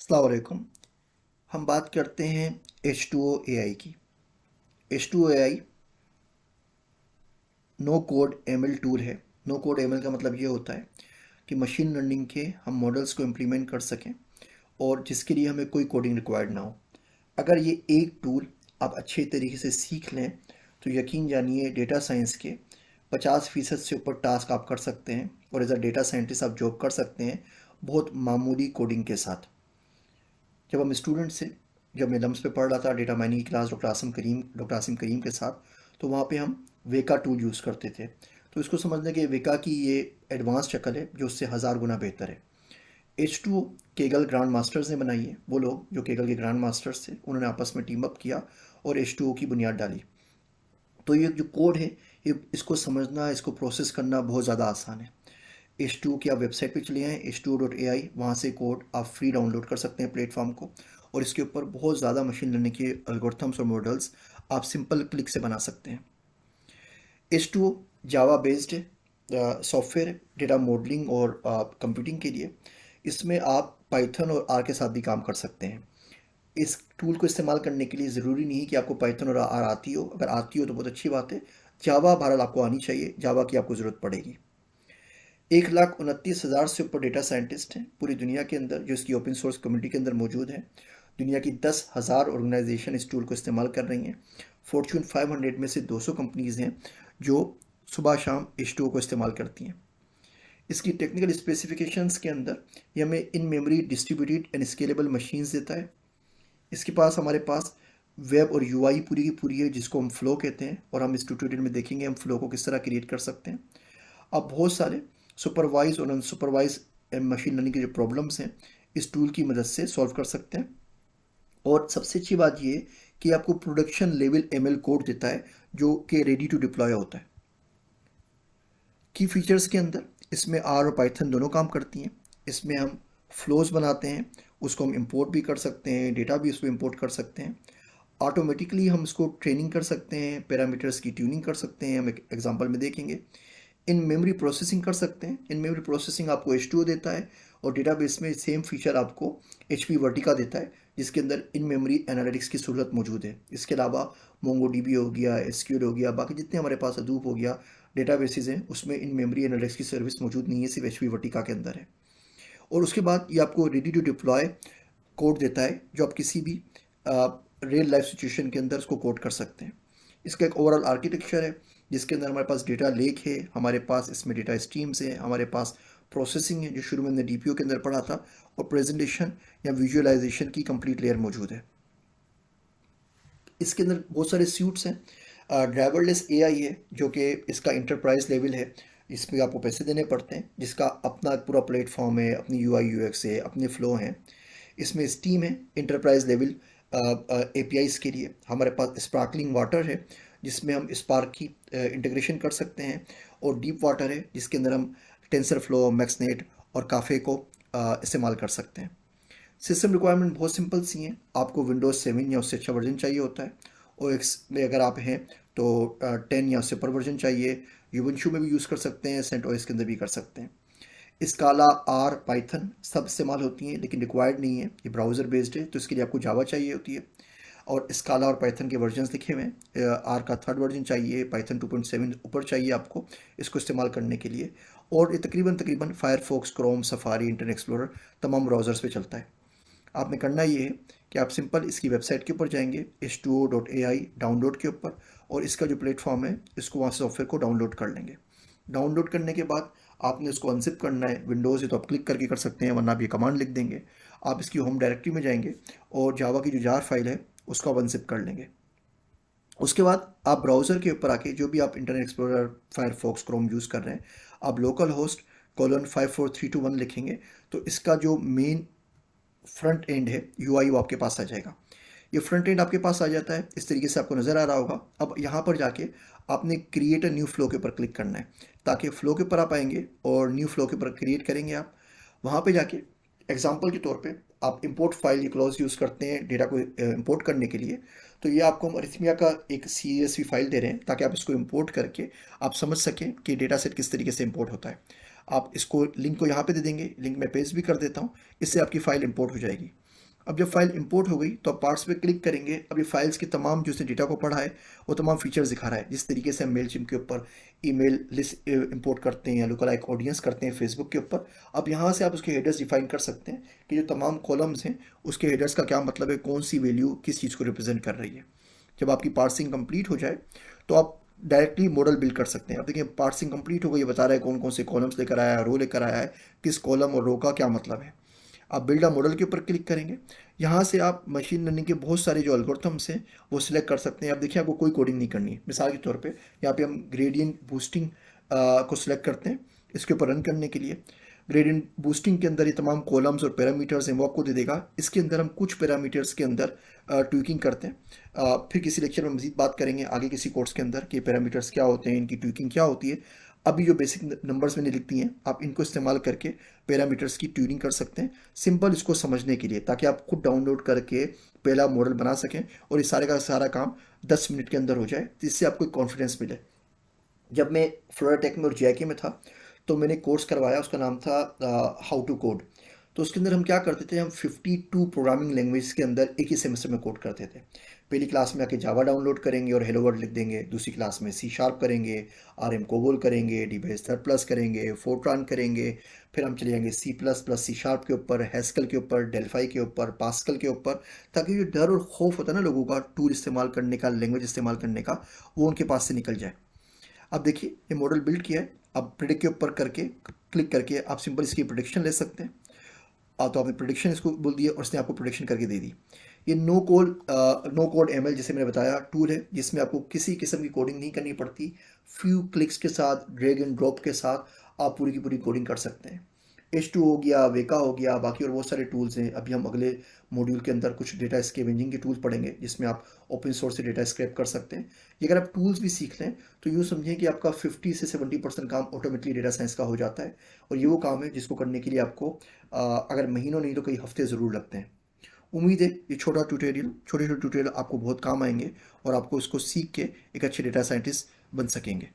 अस्सलाम वालेकुम। हम बात करते हैं H2O AI की। H2O AI no code ML tool है। नो कोड ML का मतलब ये होता है कि मशीन लर्निंग के हम मॉडल्स को इम्प्लीमेंट कर सकें और जिसके लिए हमें कोई कोडिंग रिक्वायर्ड ना हो। अगर ये एक टूल आप अच्छे तरीके से सीख लें तो यकीन जानिए डेटा साइंस के 50% से ऊपर टास्क आप कर सकते हैं और एज अ डेटा साइंटिस्ट आप जॉब कर सकते हैं बहुत मामूली कोडिंग के साथ। जब हम स्टूडेंट से जब मैं लम्स पे पढ़ रहा था डेटा माइनिंग की क्लास डॉक्टर आसिम करीम के साथ, तो वहाँ पे हम वेका टूल यूज़ करते थे। तो इसको समझने के वेका की ये एडवांस शक्ल है जो उससे हज़ार गुना बेहतर है। H2O केगल ग्रैंड मास्टर्स ने बनाई है। वो लोग जो केगल के ग्रैंड मास्टर्स थे उन्होंने आपस में टीम अप किया और H2O की बुनियाद डाली। तो ये जो कोड है ये इसको समझना इसको प्रोसेस करना बहुत ज़्यादा आसान है। H2O की आप वेबसाइट पे चले आएँ H2O.ai, वहाँ से कोड आप फ्री डाउनलोड कर सकते हैं प्लेटफॉर्म को, और इसके ऊपर बहुत ज़्यादा मशीन लर्निंग के एल्गोरिथम्स और मॉडल्स आप सिंपल क्लिक से बना सकते हैं। H2O जावा बेस्ड सॉफ्टवेयर है डेटा मॉडलिंग और कंप्यूटिंग के लिए। इसमें आप पाइथन और आर के साथ भी काम कर सकते हैं। इस टूल को इस्तेमाल करने के लिए ज़रूरी नहीं कि आपको पाइथन और आर आती हो। अगर आती हो तो बहुत अच्छी बात है। जावा बहरहाल आपको आनी चाहिए, जावा की आपको ज़रूरत पड़ेगी। 1,29,000 से ऊपर डेटा साइंटिस्ट हैं पूरी दुनिया के अंदर जो इसकी ओपन सोर्स कम्युनिटी के अंदर मौजूद हैं। दुनिया की 10,000 ऑर्गेनाइजेशन इस टूल को इस्तेमाल कर रही हैं। फॉर्च्यून 500 में से 200 कंपनीज़ हैं जो सुबह शाम इस टूल को इस्तेमाल करती हैं। इसकी टेक्निकल स्पेसिफिकेशंस के अंदर ये हमें in memory distributed and scalable machines देता है। इसके पास हमारे पास वेब और यूआई पूरी की पूरी है जिसको हम फ्लो कहते हैं, और हम इस ट्यूटोरियल में देखेंगे हम फ्लो को किस तरह क्रिएट कर सकते हैं। अब बहुत सारे सुपरवाइज और अनसुपरवाइज मशीन लर्निंग के जो प्रॉब्लम्स हैं इस टूल की मदद से सॉल्व कर सकते हैं। और सबसे अच्छी बात ये है कि आपको प्रोडक्शन लेवल ML कोड देता है जो कि रेडी टू डिप्लॉय होता है। की फीचर्स के अंदर इसमें आर और पाइथन दोनों काम करती हैं। इसमें हम फ्लोज बनाते हैं, उसको हम इंपोर्ट भी कर सकते हैं, डेटा भी उसको इंपोर्ट कर सकते हैं। ऑटोमेटिकली हम इसको ट्रेनिंग कर सकते हैं, पैरामीटर्स की ट्यूनिंग कर सकते हैं, हम एक एग्जांपल में देखेंगे। इन मेमोरी प्रोसेसिंग कर सकते हैं। इन मेमोरी प्रोसेसिंग आपको H2O देता है और डेटाबेस में सेम फीचर आपको HP वर्टिका देता है जिसके अंदर इन मेमोरी एनालिटिक्स की सहूलत मौजूद है। इसके अलावा MongoDB हो गया, SQL हो गया, बाकी जितने हमारे पास Hadoop हो गया डेटाबेसेस हैं उसमें इन मेमोरी एनालिटिक्स की सर्विस मौजूद नहीं है, सिर्फ HP वर्टिका के अंदर है। और उसके बाद ये आपको रेडी टू डिप्लॉय कोड देता है जो आप किसी भी रियल लाइफ सिचुएशन के अंदर उसको कोड कर सकते हैं। इसका एक ओवरऑल आर्किटेक्चर है जिसके अंदर हमारे पास डेटा लेक है, हमारे पास इसमें डेटा स्ट्रीम्स है, हमारे पास प्रोसेसिंग है जो शुरू में हमने DPO के अंदर पढ़ा था, और प्रेजेंटेशन या विजुअलाइजेशन की कंप्लीट लेयर मौजूद है। इसके अंदर बहुत सारे सूट्स हैं। ड्राइवरलेस AI है जो कि इसका इंटरप्राइज लेवल है, इसमें आपको पैसे देने पड़ते हैं, जिसका अपना पूरा प्लेटफॉर्म है, अपनी UI UX है, अपने फ्लो हैं। इसमें स्टीम है इंटरप्राइज लेवल APIs के लिए। हमारे पास स्पार्कलिंग वाटर है जिसमें हम स्पार्क की इंटीग्रेशन कर सकते हैं, और डीप वाटर है जिसके अंदर हम टेंसर फ्लो, मैक्सनेट और काफ़े को इस्तेमाल कर सकते हैं। सिस्टम रिक्वायरमेंट बहुत सिंपल सी हैं। आपको विंडोज़ 7 या उससे अच्छा वर्जन चाहिए होता है, OS में अगर आप हैं तो 10 या उससे ऊपर वर्जन चाहिए। यूबंशु में भी यूज़ कर सकते हैं, CentOS के अंदर भी कर सकते हैं। स्काला, आर, पाइथन सब इस्तेमाल होती हैं लेकिन रिक्वायर्ड नहीं है, ये ब्राउज़र बेस्ड है तो इसके लिए आपको जावा चाहिए होती है। और स्काला और पाइथन के वर्जन्स लिखे हुए हैं। आर का 3rd वर्जन चाहिए, पाइथन 2.7 ऊपर चाहिए आपको इसको इस्तेमाल करने के लिए। और ये तकरीबन तकरीबन Firefox, Chrome, safari, internet explorer तमाम ब्राउज़र्स पे चलता है। आपने करना ये है कि आप सिंपल इसकी वेबसाइट के ऊपर जाएंगे H2O.ai डाउनलोड के ऊपर, और इसका जो प्लेटफॉर्म है इसको वहाँ से सॉफ्टवेयर को डाउनलोड कर लेंगे। डाउनलोड करने के बाद आपने उसको अनजिप करना है। विंडोज़ है तो आप क्लिक करके कर सकते हैं, वरना आप ये कमांड लिख देंगे। आप इसकी होम डायरेक्टरी में जाएंगे और जावा की जो जार फाइल है उसको आप अनजिप कर लेंगे। उसके बाद आप ब्राउज़र के ऊपर आके जो भी आप internet explorer, Firefox, Chrome use कर रहे हैं, आप लोकल होस्ट :54321 लिखेंगे तो इसका जो मेन फ्रंट एंड है UI वो आपके पास आ जाएगा। ये फ्रंट एंड आपके पास आ जाता है, इस तरीके से आपको नज़र आ रहा होगा। अब यहाँ पर जाके आपने क्रिएट अ न्यू फ्लो के ऊपर क्लिक करना है, ताकि फ्लो के ऊपर आप आएंगे और न्यू फ्लो के ऊपर क्रिएट करेंगे। आप वहाँ पे जाके एग्जांपल के तौर पे आप इंपोर्ट फाइल ये क्लॉज यूज़ करते हैं डेटा को इंपोर्ट करने के लिए, तो ये आपको हम अरिथमिया का एक CSV फाइल दे रहे हैं ताकि आप इसको इंपोर्ट करके आप समझ सकें कि डेटा सेट किस तरीके से इंपोर्ट होता है। आप इसको लिंक को यहाँ पे दे देंगे, लिंक मैं पेस्ट भी कर देता हूँ, इससे आपकी फ़ाइल इंपोर्ट हो जाएगी। अब जब फाइल इंपोर्ट हो गई तो आप पार्ट्स पे क्लिक करेंगे। अब ये फाइल्स के तमाम जो उसने डेटा को पढ़ा है वो तमाम फीचर्स दिखा रहा है। जिस तरीके से हम मेलचिम्प के ऊपर ईमेल लिस्ट इंपोर्ट करते हैं या लुकलाइक ऑडियंस करते हैं फेसबुक के ऊपर, अब यहाँ से आप उसके हेडर्स डिफाइन कर सकते हैं कि जो तमाम कॉलम्स हैं उसके हेडर्स का क्या मतलब है, कौन सी वैल्यू किस चीज़ को रिप्रेजेंट कर रही है। जब आपकी पार्सिंग कंप्लीट हो जाए तो आप डायरेक्टली मॉडल बिल्ड कर सकते हैं। अब देखिए पार्सिंग कंप्लीट हो गई, ये बता रहा है कौन कौन से कॉलम्स लेकर आया है, रो लेकर आया है, किस कॉलम और रो का क्या मतलब है। आप बिल्ड अ मॉडल के ऊपर क्लिक करेंगे। यहाँ से आप मशीन लर्निंग के बहुत सारे जो एल्गोरिथम्स हैं वो सिलेक्ट कर सकते हैं। अब देखिए आपको कोई कोडिंग नहीं करनी है। मिसाल के तौर पे यहाँ पे हम ग्रेडियंट बूस्टिंग को सिलेक्ट करते हैं इसके ऊपर रन करने के लिए। ग्रेडियंट बूस्टिंग के अंदर ये तमाम कॉलम्स और पैरामीटर्स हैं वो आपको दे देगा। इसके अंदर हम कुछ पैरामीटर्स के अंदर ट्विकिंग करते हैं। फिर किसी लेक्चर में मज़ीद बात करेंगे आगे किसी कोर्स के अंदर कि पैरामीटर्स क्या होते हैं, इनकी ट्विकिंग क्या होती है। अभी जो बेसिक नंबर्स मैंने लिख दिए हैं आप इनको इस्तेमाल करके पैरामीटर्स की ट्यूनिंग कर सकते हैं, सिंपल इसको समझने के लिए, ताकि आप खुद डाउनलोड करके पहला मॉडल बना सकें और इस सारे का सारा काम 10 मिनट के अंदर हो जाए, जिससे आपको कॉन्फिडेंस मिले। जब मैं फ्लोरा टेक में और जेके में था तो मैंने कोर्स करवाया, उसका नाम था हाउ टू कोड। तो उसके अंदर हम क्या करते थे, हम 52 प्रोग्रामिंग लैंग्वेज के अंदर एक ही सेमेस्टर में कोड करते थे। पहली क्लास में आके जावा डाउनलोड करेंगे और हेलो वर्ल्ड लिख देंगे, दूसरी क्लास में सी शार्प करेंगे, आर एम कोबोल करेंगे, डी बेस थर्ड प्लस करेंगे, फोर्ट्रान करेंगे, फिर हम चले जाएंगे C plus plus C sharp के ऊपर, हैस्कल के ऊपर, डेल्फाई के ऊपर, पास्कल के ऊपर, ताकि जो डर और खौफ होता है ना लोगों का टूल इस्तेमाल करने का, लैंग्वेज इस्तेमाल करने का, वो उनके पास से निकल जाए। अब देखिए ये मॉडल बिल्ड किया है। अब प्रिडिक्ट के ऊपर करके क्लिक करके आप सिंपल इसकी प्रिडिक्शन ले सकते हैं। तो आपने प्रिडिक्शन इसको बोल दिया और इसने आपको प्रिडिक्शन करके दे दी। ये नो कोड एमएल जैसे मैंने बताया टूल है, जिसमें आपको किसी किस्म की कोडिंग नहीं करनी पड़ती। फ्यू क्लिक्स के साथ, ड्रैग एंड ड्रॉप के साथ आप पूरी की पूरी कोडिंग कर सकते हैं। H2 हो गया, वेका हो गया, बाकी और बहुत सारे टूल्स हैं। अभी हम अगले मॉड्यूल के अंदर कुछ डेटा स्कैवेंजिंग के टूल्स पढ़ेंगे, जिसमें आप ओपन सोर्स से डेटा स्क्रैप कर सकते हैं। ये अगर आप टूल्स भी सीख लें तो यूँ समझें कि आपका 50 से 70% काम ऑटोमेटिकली डेटा साइंस का हो जाता है। और ये वो काम है जिसको करने के लिए आपको अगर महीनों नहीं तो कई हफ्ते ज़रूर लगते हैं। उम्मीद है ये छोटे छोटे ट्यूटोरियल आपको बहुत काम आएंगे और आपको इसको सीख के एक अच्छे डेटा साइंटिस्ट बन सकेंगे।